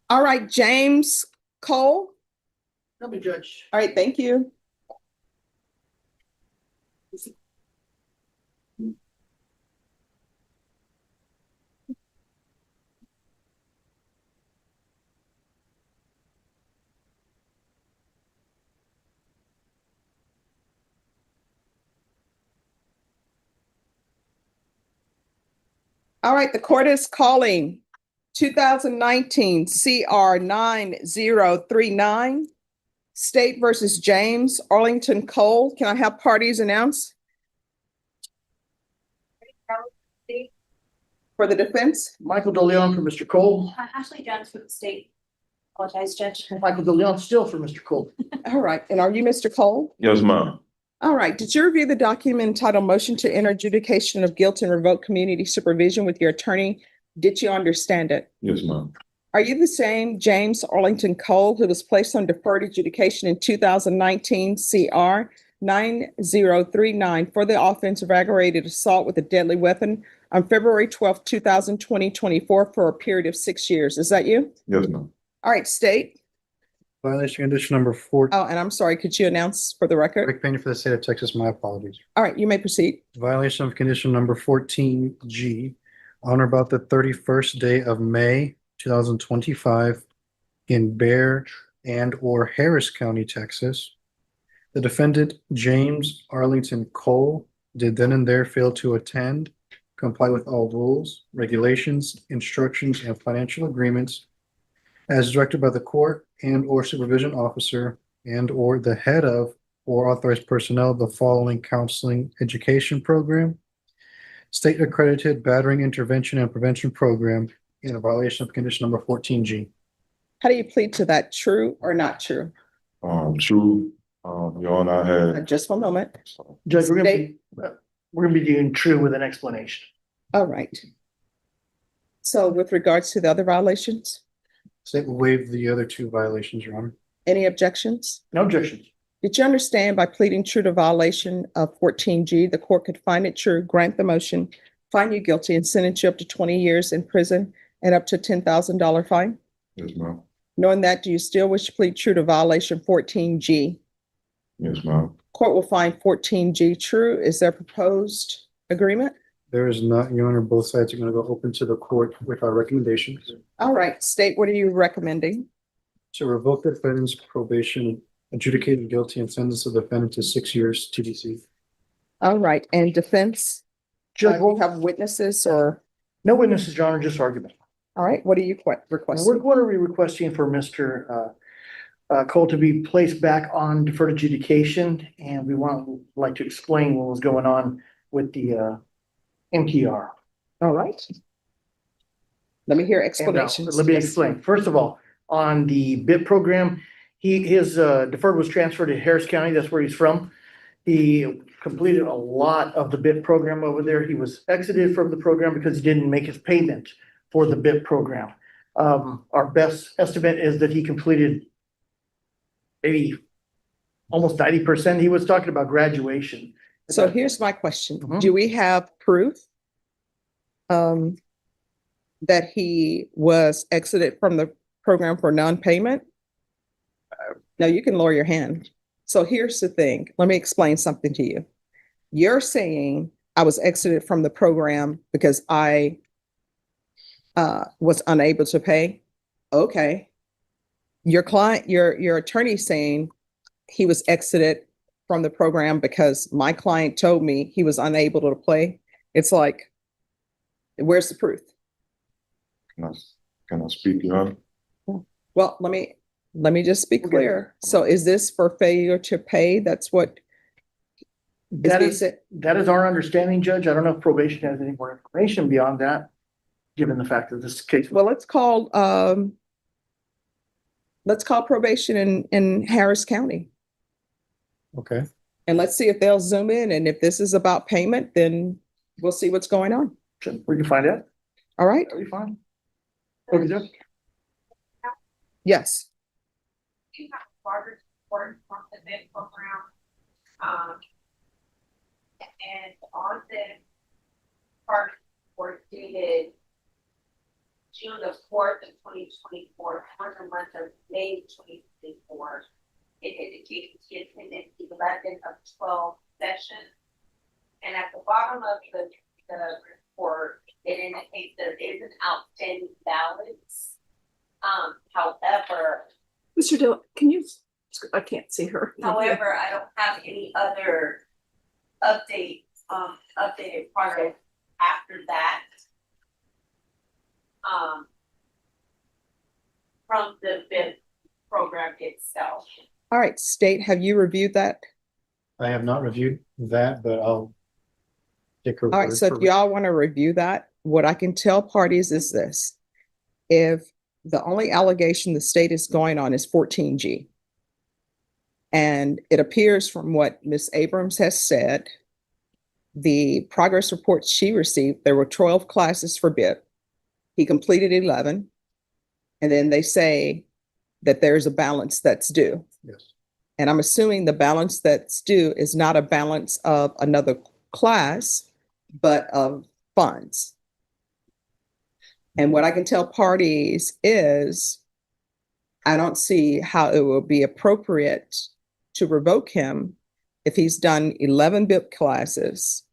All right, James Cole. Help me, Judge. All right, thank you. All right, the court is calling 2019 CR 9039, State versus James Arlington Cole. Can I have parties announced? For the defense? Michael DeLeon for Mr. Cole. Ashley Jones for the state. Apologize, Judge. Michael DeLeon still for Mr. Cole. All right, and are you Mr. Cole? Yes, ma'am. All right, did you review the document entitled Motion to Enter Adjudication of Guilt and Revoke Community Supervision with your attorney? Did you understand it? Yes, ma'am. Are you the same James Arlington Cole who was placed on deferred adjudication in 2019 CR 9039 for the offense of aggravated assault with a deadly weapon on February 12th, 2024 for a period of 6 years? Is that you? Yes, ma'am. All right, state. Violation condition number 4. Oh, and I'm sorry, could you announce for the record? Rick Pena for the state of Texas. My apologies. All right, you may proceed. Violation of condition number 14G on or about the 31st day of May 2025 in Bexar and or Harris County, Texas. The defendant, James Arlington Cole, did then and there fail to attend, comply with all rules, regulations, instructions, and financial agreements as directed by the court and or supervision officer and or the head of or authorized personnel of the following counseling education program, state accredited battering intervention and prevention program in a violation of condition number 14G. How do you plead to that? True or not true? True. Your Honor, I had. Just one moment. Judge, we're gonna be doing true with an explanation. All right. So with regards to the other violations, State will waive the other 2 violations, Your Honor. any objections? No objections. Did you understand by pleading true to violation of 14G, the court could find it true, grant the motion, find you guilty, and sentence you up to 20 years in prison and up to $10,000 fine? Yes, ma'am. Knowing that, do you still wish to plead true to violation 14G? Yes, ma'am. Court will find 14G true. Is there proposed agreement? There is not, Your Honor. Both sides are going to go open to the court with our recommendations. All right, state, what are you recommending? To revoke the defendant's probation, adjudicated guilty, and sentence the defendant to 6 years TDC. All right, and defense? Judge, We have witnesses or, no witnesses, Your Honor, just argument. all right, what are you We're requesting? going to be requesting for Mr. Cole to be placed back on deferred adjudication, and we like to explain what was going on with the MTR. All right. Let me hear And, explanations. let me Yes. explain. First of all, on the BIP program, his deferred was transferred to Harris County. That's where he's from. He completed a lot of the BIP program over there. He was exited from the program because he didn't make his payment for the BIP program. Our best estimate is that he completed maybe almost 90%. He was talking about graduation. So here's my question. Mhm. Do we have proof that he was exited from the program for non-payment? No, you can lower your hand. So here's the thing. Let me explain something to you. You're saying I was exited from the program because I was unable to pay. Okay. Your client, your attorney saying he was exited from the program because my client told me he was unable to play. It's like, where's the proof? Can I speak, Your Honor? Well, let me just be clear. So is this for failure to pay? That's what That is is, that is our understanding, Judge. I don't know if probation has any more information beyond that, given the fact that this case. well, let's call probation in Harris County. Okay. And let's see if they'll zoom in. And if this is about payment, then we'll see what's going on. We can find out. All right? Are you fine? Okay, Judge. Yes. You have larger support from the bid program. And on the part for dated June the fourth of 2024, for the month of May 2024. It indicates he attended 11 of 12 sessions. And at the bottom of the report, it indicates there is an outstanding balance. However, Mr. Dill, can you, I can't see her. however, I don't have any other updates, updated progress after that. From the BIP program itself. All right, State, have you reviewed that? I have not reviewed that, but I'll take her All right, word so for if it. y'all want to review that, what I can tell parties is this. If the only allegation the state is going on is 14G, and it appears from what Ms. Abrams has said, the progress report she received, there were 12 classes for BIP. He completed 11. And then they say that there's a balance that's due. Yes. And I'm assuming the balance that's due is not a balance of another class, but of funds. And what I can tell parties is I don't see how it will be appropriate to revoke him if he's done 11 BIP classes.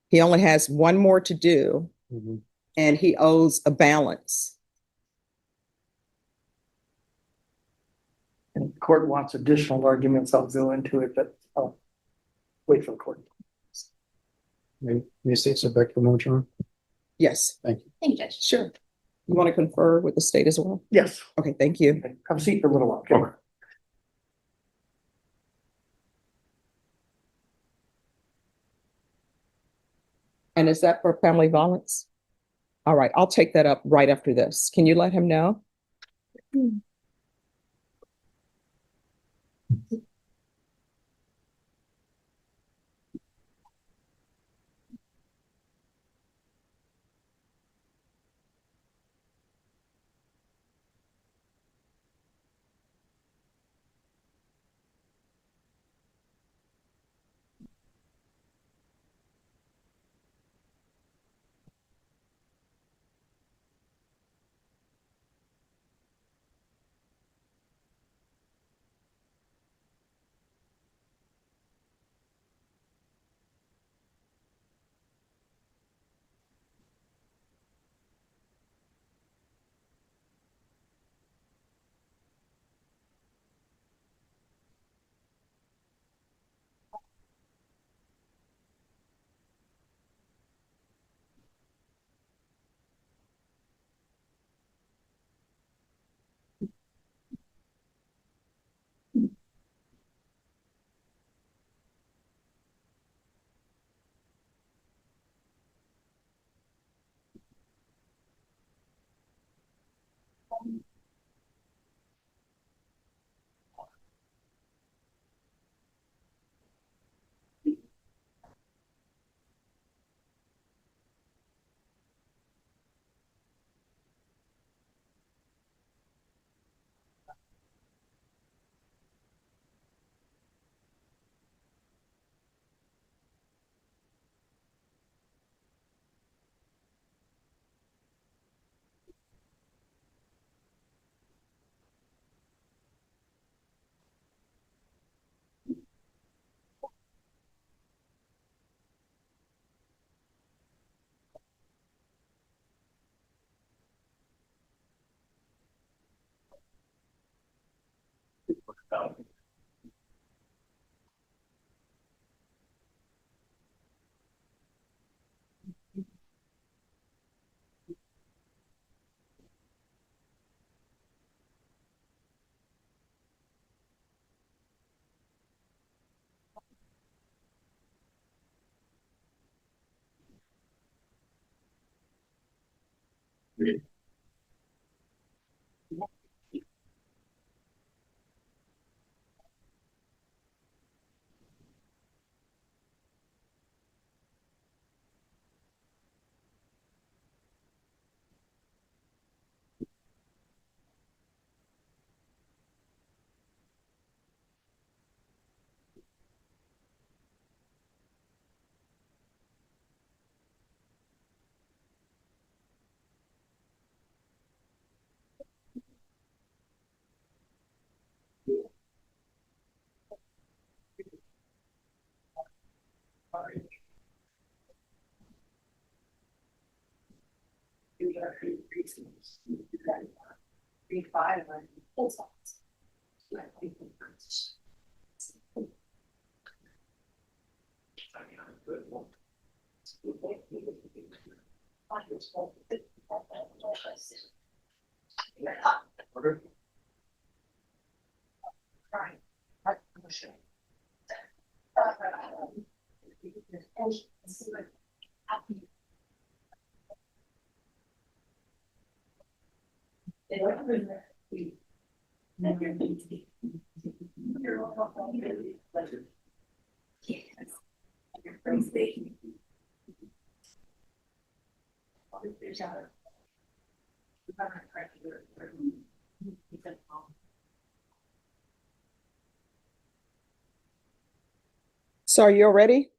He only has one more to do, Mhm. and he owes a balance. And if the court wants additional arguments, I'll go into it, but I'll wait for the court. May the state sit back for a moment, Your Honor? Yes, Thank you, Judge. sure. You want to confer with the state as well? Yes, Okay, thank you. okay, have a seat for a little while. Okay. And is that for family violence? All right, I'll take that up right after this. Can you let him know? Read five. So are you all ready?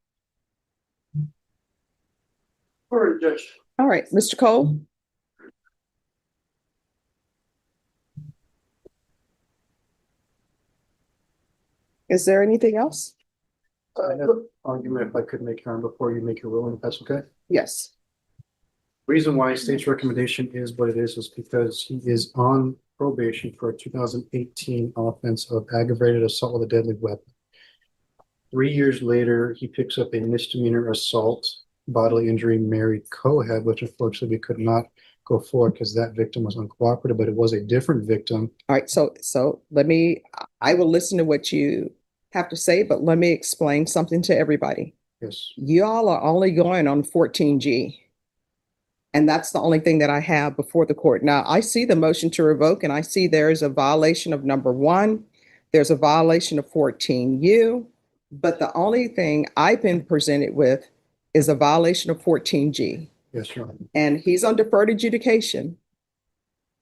Judge. All right, Mr. Cole? Is there anything else? I have an argument if I could make, Karen, before you make your ruling, if that's okay. Yes. Reason why state's recommendation is what it is because he is on probation for a 2018 offense of aggravated assault with a deadly weapon. 3 years later, he picks up a misdemeanor assault, bodily injury, married co-had, which unfortunately we could not go forward because that victim was uncooperative, but it was a different victim. All right, so I will listen to what you have to say, but let me explain something to everybody. Yes. Y'all are only going on 14G. And that's the only thing that I have before the court. Now, I see the motion to revoke and I see there is a violation of number 1. There's a violation of 14U, but the only thing I've been presented with is a violation of 14G. Yes, Your Honor. And he's on deferred adjudication.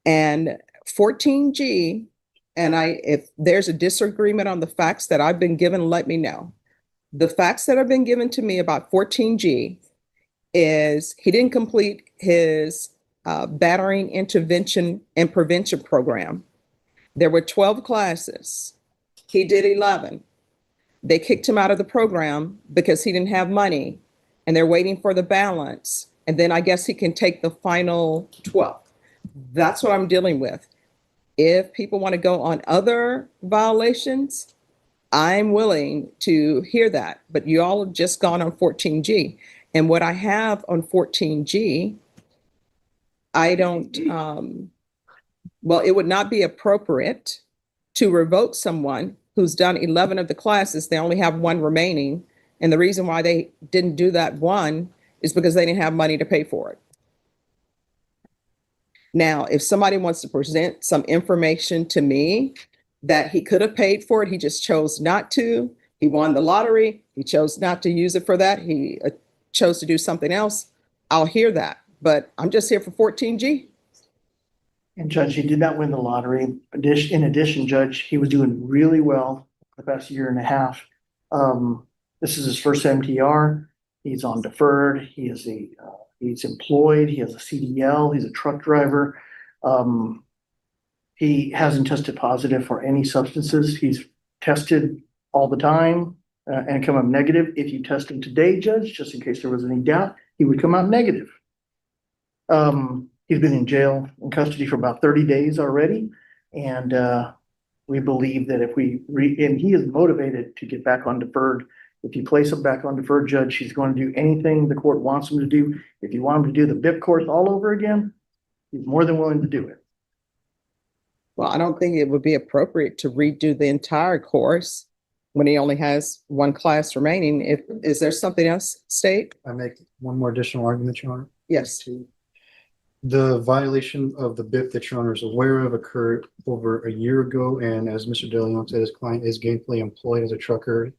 And 14G, and if there's a disagreement on the facts that I've been given, let me know. The facts that have been given to me about 14G is he didn't complete his battering intervention and prevention program. There were 12 classes. He did 11. They kicked him out of the program because he didn't have money and they're waiting for the balance. And then I guess he can take the final 12. That's what I'm dealing with. If people want to go on other violations, I'm willing to hear that. But you all have just gone on 14G. And what I have on 14G, I don't, well, it would not be appropriate to revoke someone who's done 11 of the classes. They only have 1 remaining. And the reason why they didn't do that 1 is because they didn't have money to pay for it. Now, if somebody wants to present some information to me that he could have paid for it, he just chose not to. He won the lottery. He chose not to use it for that. He chose to do something else. I'll hear that. But I'm just here for 14G. And Judge, he did not win the lottery. In addition, Judge, he was doing really well the past year and a half. This is his first MTR. He's on deferred. He's employed. He has a CDL. He's a truck driver. He hasn't tested positive for any substances. He's tested all the time and come up negative. If you test him today, Judge, just in case there was any doubt, he would come out negative. He's been in jail in custody for about 30 days already. And we believe that and he is motivated to get back on deferred. If you place him back on deferred, Judge, he's going to do anything the court wants him to do. If you want him to do the BIP course all over again, he's more than willing to do it. Well, I don't think it would be appropriate to redo the entire course when he only has 1 class remaining. Is there something else, State? I make one more additional argument, Your Honor. Yes. The violation of the BIP that Your Honor is aware of occurred over a year ago, and as Mr. DeLeon said, his client is gainfully employed as a trucker,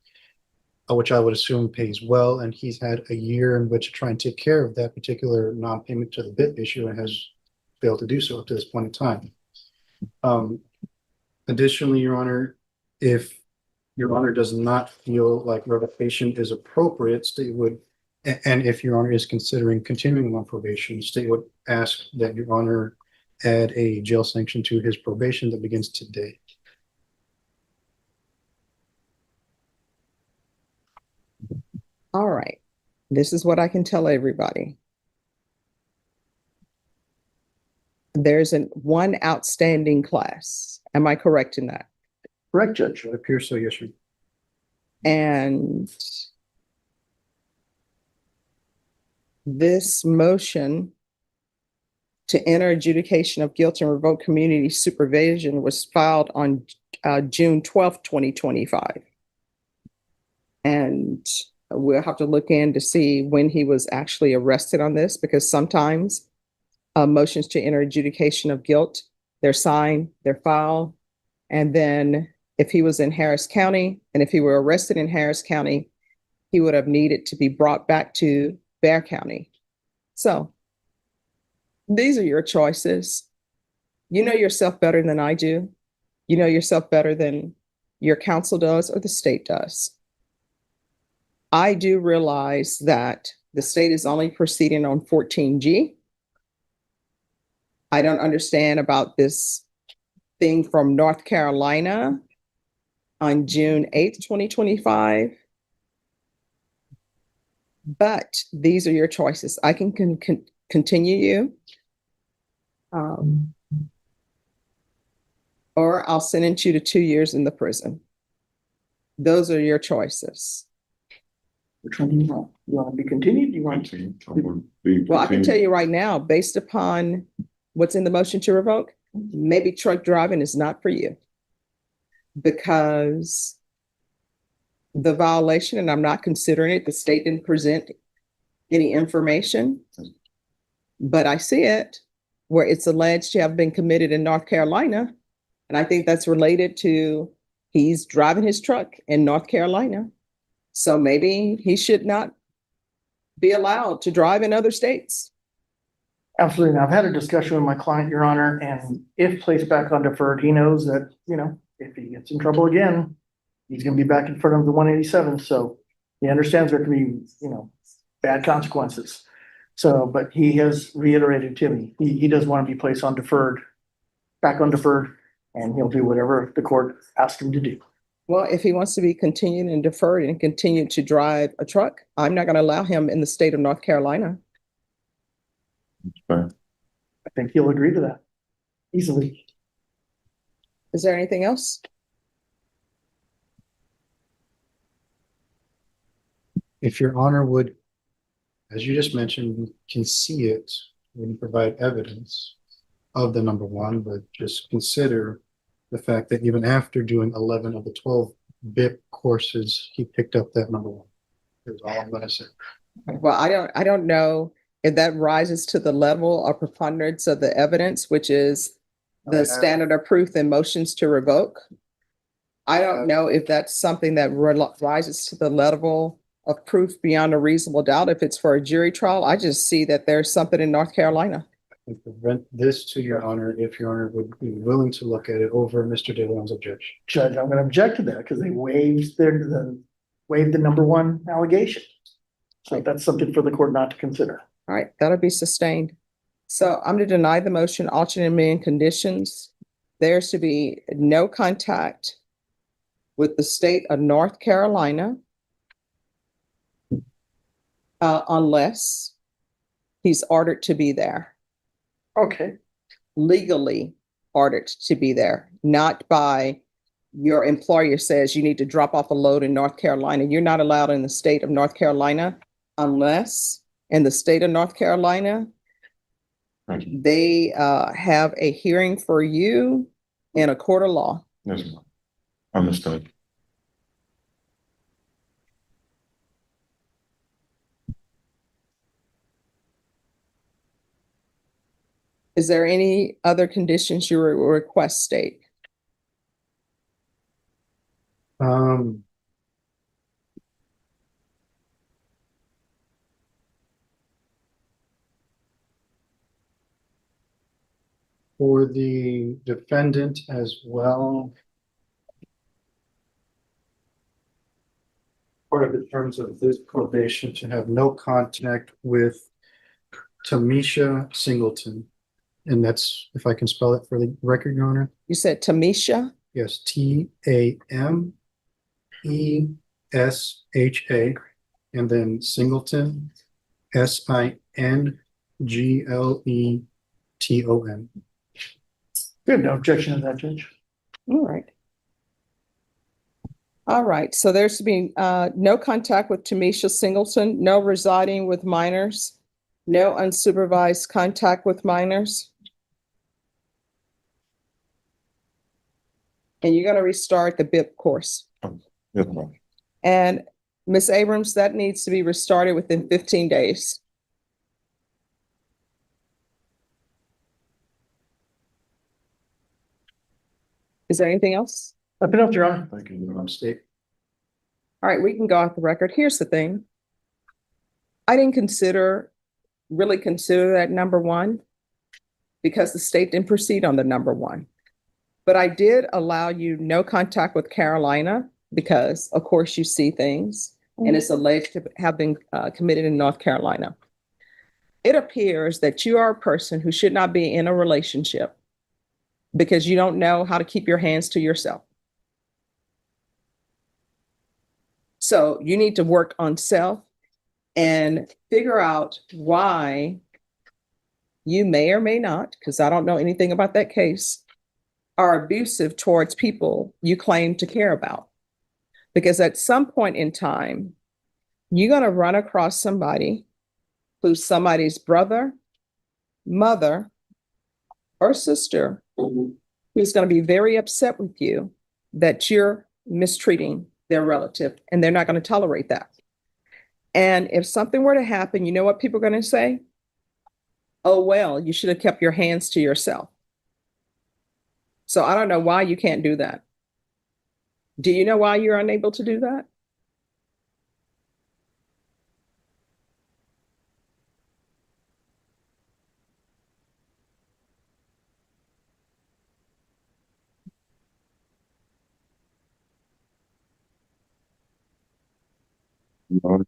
which I would assume pays well, and he's had a year in which to try and take care of that particular non-payment to the BIP issue and has failed to do so up to this point in time. Additionally, Your Honor, if Your Honor does not feel like revocation is appropriate, state would, and if Your Honor is considering continuing on probation, state would ask that Your Honor add a jail sanction to his probation that begins today. All right. This is what I can tell everybody. There's one outstanding class. Am I correct in that? Correct, Judge. It appears so, yes, sir. And this motion to enter adjudication of guilt and revoke community supervision was filed on June 12th, 2025. And we'll have to look in to see when he was actually arrested on this, because sometimes motions to enter adjudication of guilt, they're signed, they're filed, and then if he was in Harris County and if he were arrested in Harris County, he would have needed to be brought back to Bear County. So these are your choices. You know yourself better than I do. You know yourself better than your counsel does or the state does. I do realize that the state is only proceeding on 14G. I don't understand about this thing from North Carolina on June 8th, 2025. But these are your choices. I can continue you. Or I'll sentence you to 2 years in the prison. Those are your choices. Which one do you want? You want to be continued? You want to? Well, I can tell you right now, based upon what's in the motion to revoke, maybe truck driving is not for you. Because the violation, and I'm not considering it, the state didn't present any information, but I see it where it's alleged to have been committed in North Carolina. And I think that's related to he's driving his truck in North Carolina. So maybe he should not be allowed to drive in other states. Absolutely. Now, I've had a discussion with my client, Your Honor, and if placed back on deferred, he knows that, if he gets in trouble again, he's going to be back in front of the 187. So he understands there can be, bad consequences. So, but he has reiterated to me, he does want to be placed on deferred, back on deferred, and he'll do whatever the court asks him to do. Well, if he wants to be continued and deferred and continue to drive a truck, I'm not going to allow him in the state of North Carolina. I think he'll agree to that easily. Is there anything else? If Your Honor would, as you just mentioned, can see it when you provide evidence of the number one, but just consider the fact that even after doing 11 of the 12 BIP courses, he picked up that number one. That's all I'm going to say. Well, I don't know if that rises to the level of preponderance of the evidence, which is the standard of proof in motions to revoke. I don't know if that's something that rises to the level of proof beyond a reasonable doubt. If it's for a jury trial, I just see that there's something in North Carolina. I prevent this to Your Honor if Your Honor would be willing to look at it over Mr. De Leon's objection. Judge, I'm going to object to that because they waived the number one allegation. So that's something for the court not to consider. All right, that'll be sustained. So I'm to deny the motion, alternate amendment conditions. There's to be no contact with the state of North Carolina unless he's ordered to be there. Okay. Legally ordered to be there, not by your employer says you need to drop off a load in North Carolina. You're not allowed in the state of North Carolina unless in the state of North Carolina, they have a hearing for you in a court of law. Yes, ma'am. Understood. Is there any other conditions you request state? For the defendant as well. Part of the terms of this probation to have no contact with Tamisha Singleton. And that's, if I can spell it for the record, Your Honor. You said Tamisha? Yes, TAMESHA, and then Singleton, SINGLETON. TON. We have no objection to that, Judge. All right. All right, so there's to be no contact with Tamisha Singleton, no residing with minors, no unsupervised contact with minors. And you're gonna restart the BIP course. Yes, ma'am. And Ms. Abrams, that needs to be restarted within 15 days. Is there anything else? Nothing else, Your Honor. Thank you, Your Honor. State. All right, we can go off the record. Here's the thing. I didn't really consider that number one because the state didn't proceed on the number one. But I did allow you no contact with Carolina because, of course, you see things and it's alleged to have been committed in North Carolina. It appears that you are a person who should not be in a relationship because you don't know how to keep your hands to yourself. So you need to work on self and figure out why you may or may not, because I don't know anything about that case, are abusive towards people you claim to care about. Because at some point in time, you're going to run across somebody who's somebody's brother, mother, or sister who's going to be very upset with you that you're mistreating their relative, and they're not going to tolerate that. And if something were to happen, you know what people are going to say? Oh, well, you should have kept your hands to yourself. So I don't know why you can't do that. Do you know why you're unable to do that? Your Honor.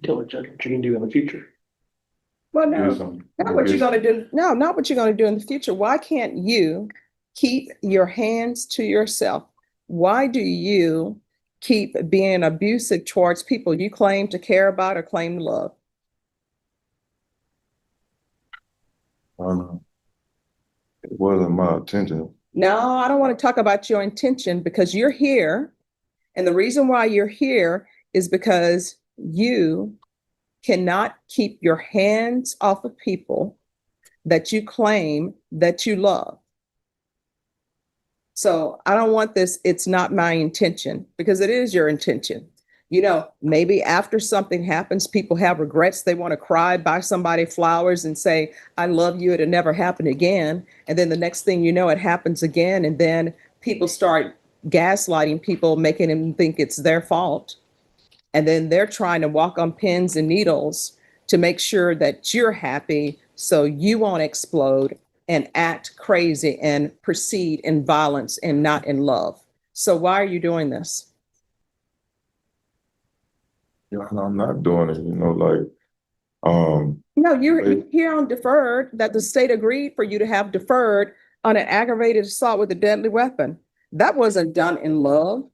Tell the judge what you can do in the future. Well, Yes, no, I'm- not what you're going to do. No, not what you're going to do in the future. Why can't you keep your hands to yourself? Why do you keep being abusive towards people you claim to care about or claim to love? It wasn't my intention. No, I don't want to talk about your intention because you're here. And the reason why you're here is because you cannot keep your hands off of people that you claim that you love. So I don't want this. It's not my intention because it is your intention. You know, maybe after something happens, people have regrets. They want to cry, buy somebody flowers and say, I love you. It'll never happen again. And then the next thing you know, it happens again. And then people start gaslighting people, making them think it's their fault. And then they're trying to walk on pins and needles to make sure that you're happy so you won't explode and act crazy and proceed in violence and not in love. So why are you doing this? Yeah, and I'm not doing it, No, you're Wait. here on deferred, that the state agreed for you to have deferred on an aggravated assault with a deadly weapon. That wasn't done in love.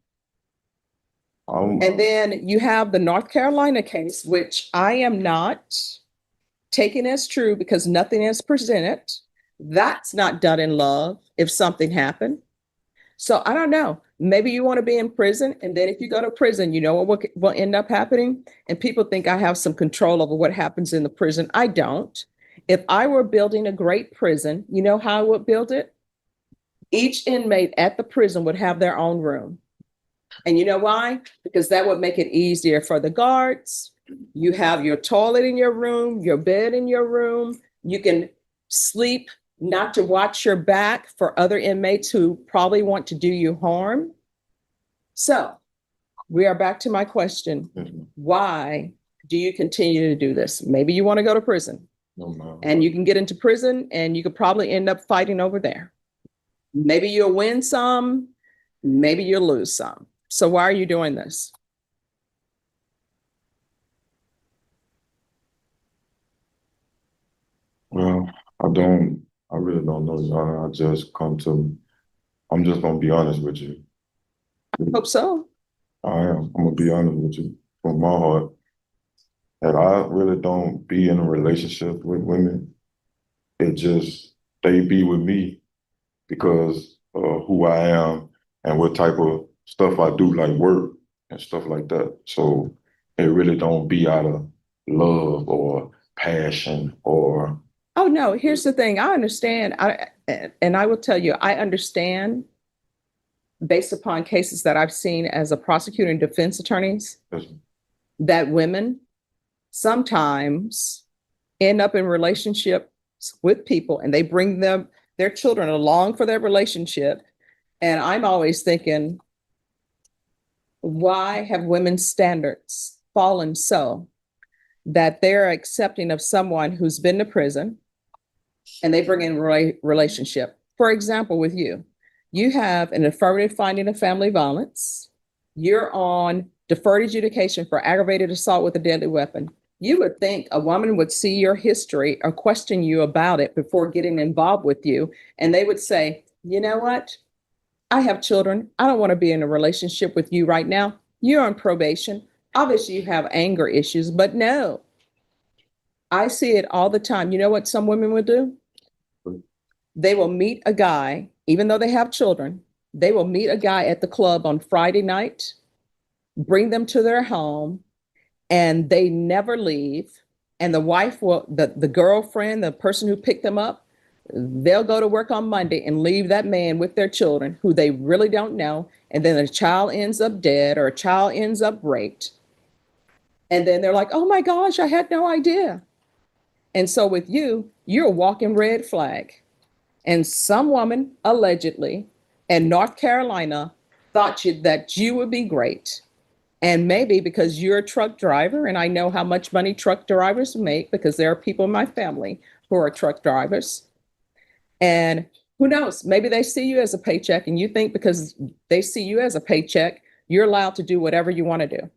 I'm, And then you have the North Carolina case, which I am not taking as true because nothing is presented. That's not done in love if something happened. So I don't know. Maybe you want to be in prison. And then if you go to prison, you know what will end up happening? And people think I have some control over what happens in the prison. I don't. If I were building a great prison, you know how I would build it? Each inmate at the prison would have their own room. And you know why? Because that would make it easier for the guards. You have your toilet in your room, your bed in your room. You can sleep, not to watch your back for other inmates who probably want to do you harm. So we are back to my question. yes, ma'am. Why do you continue to do this? Maybe you want to go to prison No, ma'am. and you can get into prison and you could probably end up fighting over there. Maybe you'll win some, maybe you'll lose some. So why are you doing this? I really don't know, Your Honor. I'm just gonna be honest with you. Hope so. I am. I'm gonna be honest with you from my heart. And I really don't be in a relationship with women. It just, they be with me because of who I am and what type of stuff I do, like work and stuff like that. So it really don't be out of love or passion or Oh, no, here's the thing. I understand. And I will tell you, I understand based upon cases that I've seen as a prosecutor and defense attorneys that women sometimes end up in relationships with people and they bring their children along for their relationship. And I'm always thinking, why have women's standards fallen so that they're accepting of someone who's been to prison and they bring in relationship? For example, with you, you have an affirmative finding of family violence. You're on deferred adjudication for aggravated assault with a deadly weapon. You would think a woman would see your history or question you about it before getting involved with you. And they would say, you know what? I have children. I don't want to be in a relationship with you right now. You're on probation. Obviously, you have anger issues, but no. I see it all the time. You know what some women would do? They will meet a guy, even though they have children, they will meet a guy at the club on Friday night, bring them to their home, and they never leave. And the wife will, the girlfriend, the person who picked them up, they'll go to work on Monday and leave that man with their children who they really don't know. And then a child ends up dead or a child ends up raped. And then they're like, oh my gosh, I had no idea. And so with you, you're a walking red flag. And some woman allegedly in North Carolina thought that you would be great. And maybe because you're a truck driver, and I know how much money truck drivers make because there are people in my family who are truck drivers. And who knows, maybe they see you as a paycheck and you think because they see you as a paycheck, you're allowed to do whatever you want to do.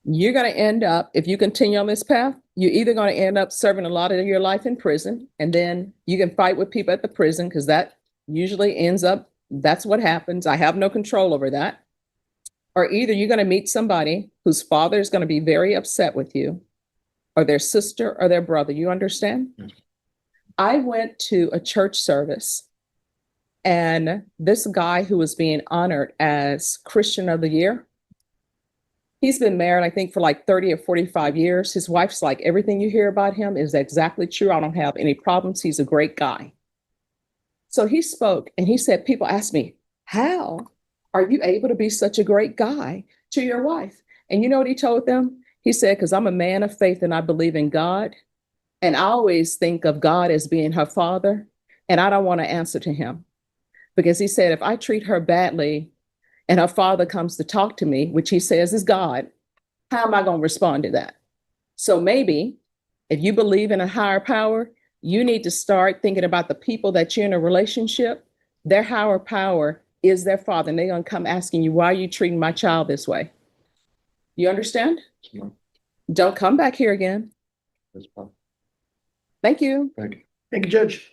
You're going to end up, if you continue on this path, you're either going to end up serving a lot of your life in prison, and then you can fight with people at the prison because that usually ends up, that's what happens. I have no control over that. Or either you're going to meet somebody whose father is going to be very upset with you, or their sister or their brother. You understand? Yes. I went to a church service, and this guy who was being honored as Christian of the Year, he's been married, I think, for like 30 or 45 years. His wife's like, everything you hear about him is exactly true. I don't have any problems. He's a great guy. So he spoke and he said, people ask me, how are you able to be such a great guy to your wife? And you know what he told them? He said, because I'm a man of faith and I believe in God. And I always think of God as being her father. And I don't want to answer to him. Because he said, if I treat her badly, and her father comes to talk to me, which he says is God, how am I going to respond to that? So maybe if you believe in a higher power, you need to start thinking about the people that you're in a relationship. Their higher power is their father. And they're going to come asking you, why are you treating my child this way? You understand? No. Don't come back here again. That's fine. Thank you. Thank you. Thank you, Judge.